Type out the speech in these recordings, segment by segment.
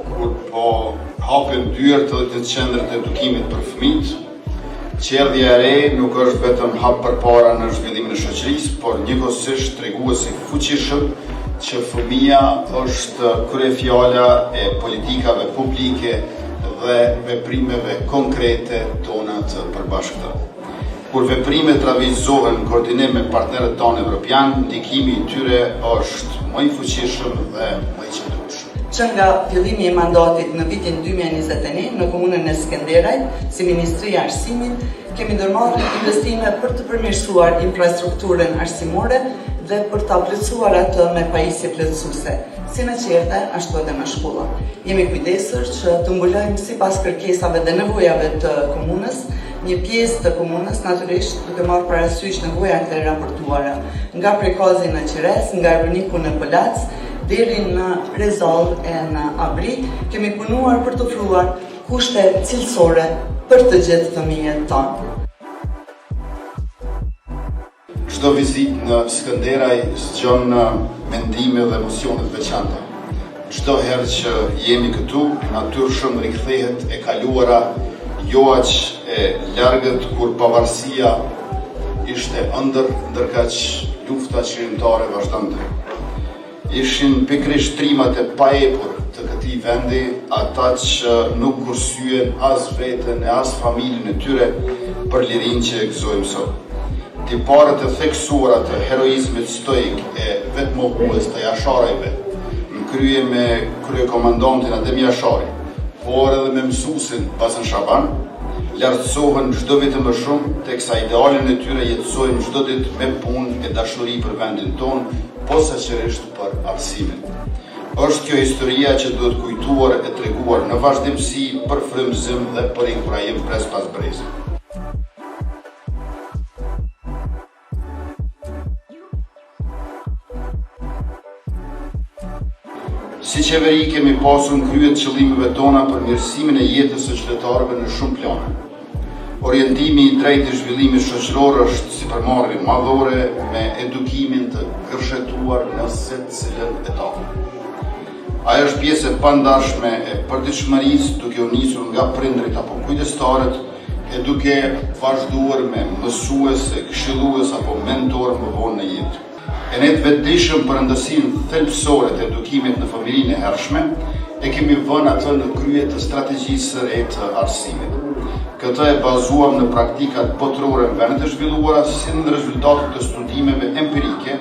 kur po hapin dyert të qendrat e edukimit për fëmijët. Qerdhja e re nuk është vetëm hap përpara në zhvillimin e shoqërisë, por njëkohësisht tregues i fuqishëm që fëmia është kryefjala e politikave publike dhe veprimeve konkrete tona të përbashkëta. Kur veprimet realizohen në koordinim me partnerët tonë evropian, ndikimi i tyre është më i fuqishëm dhe më i qëndrueshëm. Që nga fillimi i mandatit në vitin 2021 në komunën e Skenderajt, si Ministria e Arsimit, kemi ndërmarrë investime për të përmirësuar infrastrukturën arsimore dhe për ta plotësuar atë me pajisje plotësuese, si në qerte, ashtu edhe në shkolla. Jemi kujdesur që të mbulojmë sipas kërkesave dhe nevojave të komunës, një pjesë të komunës natyrisht duke marrë parasysh nevojat e raportuara, nga prekazi në Qires, nga Ebroniku në Polac, deri në Rezall e në Abri, kemi punuar për të ofruar kushte cilësore për të gjithë fëmijët tonë. Çdo vizitë në Skënderaj zgjon mendime dhe emocione të veçanta. Çdo herë që jemi këtu, natyrshëm rikthehet e kaluara, jo aq e largët kur pavarësia ishte ëndër, ndërkaq lufta qërimtare vazhdonte. Ishin pikërisht trimat e paepur të këtij vendi, ata që nuk kursyen as veten e as familjen e tyre për lirinë që e gëzojmë sot. Tiparët e theksuara të heroizmit stoik e vetmohues të jasharajve, në krye me kryekomandantin Adem Jashari, por edhe me mësuesin Basen Shaban, lartësohen çdo vit më shumë, teksa idealin e tyre jetësojmë çdo ditë me punë e dashuri për vendin tonë, posaçërisht për arsimin. Është kjo historia që duhet kujtuar e treguar në vazhdimsi për frymëzim dhe për inkurajim pres pas brezi. Si qeveri kemi pasur në krye të qëllimeve tona për mirësimin e jetës së qytetarëve në shumë plane. Orientimi i drejtë i zhvillimit shoqëror është sipërmarrje madhore me edukimin të gërshetuar në secilën etapë. Ajo është pjesë e pandashme e përditshmërisë duke u nisur nga prindrit apo kujdestarët e duke vazhduar me mësues, këshillues apo mentor më vonë në jetë. E ne të vetëdijshëm për rëndësinë thelbësore të edukimit në familjinë e hershme, e kemi vënë atë në krye të strategjisë së re të arsimit. Këtë e bazuam në praktikat botërore në vendet e zhvilluara, si në rezultatet të studimeve empirike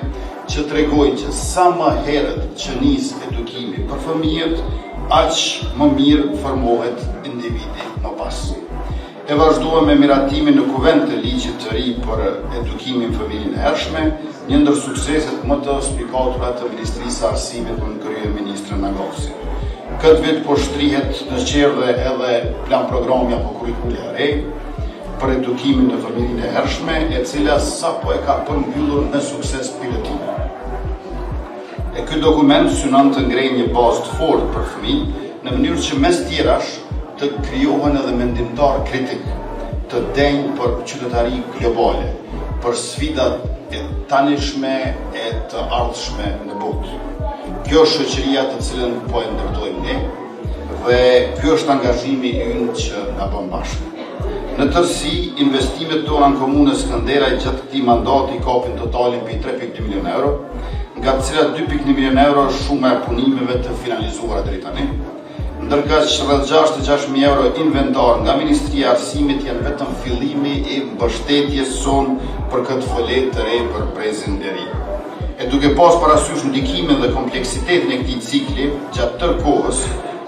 që tregojnë që sa më herët që nis edukimi për fëmijët, aq më mirë formohet individi më pas. E vazhduam me miratimin në kuvent të ligjit të ri për edukimin në familjen e hershme, një ndër sukseset më të spikatura të Ministrisë së Arsimit në kryeministrin Nagofsi. Këtë vit po shtrihet në qerdhe edhe plan programi apo kurrikulja e re për edukimin në familjen e hershme, e cila sapo e ka përmbyllur me sukses pilotimin. E ky dokument synon të ngrejë një bazë të fortë për fëmijë, në mënyrë që mes tjerash të krijohen edhe mendimtar kritik, të denjë për qytetari globale, për sfidat e tanishme e të ardhshme në botë. Kjo është shoqëria të cilën po e ndërtojmë ne, dhe ky është angazhimi ynë që na bën bashkë. Në tërësi, investimet tona në komunën Skënderaj gjatë këtij mandati kapin totalin mbi 3.2 milion euro, nga të cilat 2.1 milion euro është shuma e punimeve të finalizuara deri tani. Ndërkaq rreth 66.000 euro inventar nga Ministria e Arsimit janë vetëm fillimi i mbështetjes sonë për këtë folet të re për brezin e ri. E duke pas parasysh ndikimin dhe kompleksitetin e këtij cikli gjatë tërë kohës,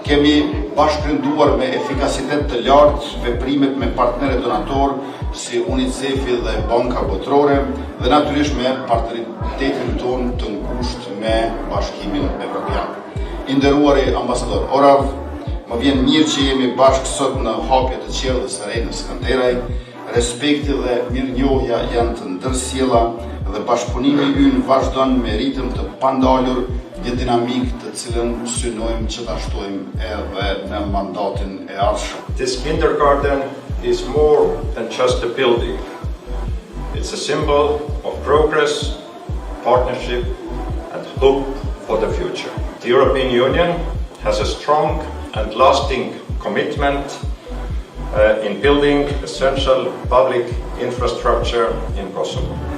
kemi bashkënduar me efikasitet të lartë veprimet me partnerë donator si UNICEF-i dhe Banka Botërore dhe natyrisht me partneritetin tonë të ngushtë me Bashkimin Evropian. I nderuari ambasador Orav, më vjen mirë që jemi bashkë sot në hapje të qerdhës së re në Skënderaj. Respekti dhe mirënjohja janë të ndërsjella dhe bashkëpunimi ynë vazhdon me ritëm të pandalur, një dinamik të cilën synojmë që ta shtojmë edhe në mandatin e ardhshëm. This kindergarten is more than just a building. It's a symbol of progress, partnership and hope for the future. The European Union has a strong and lasting commitment in building essential public infrastructure in Kosovo.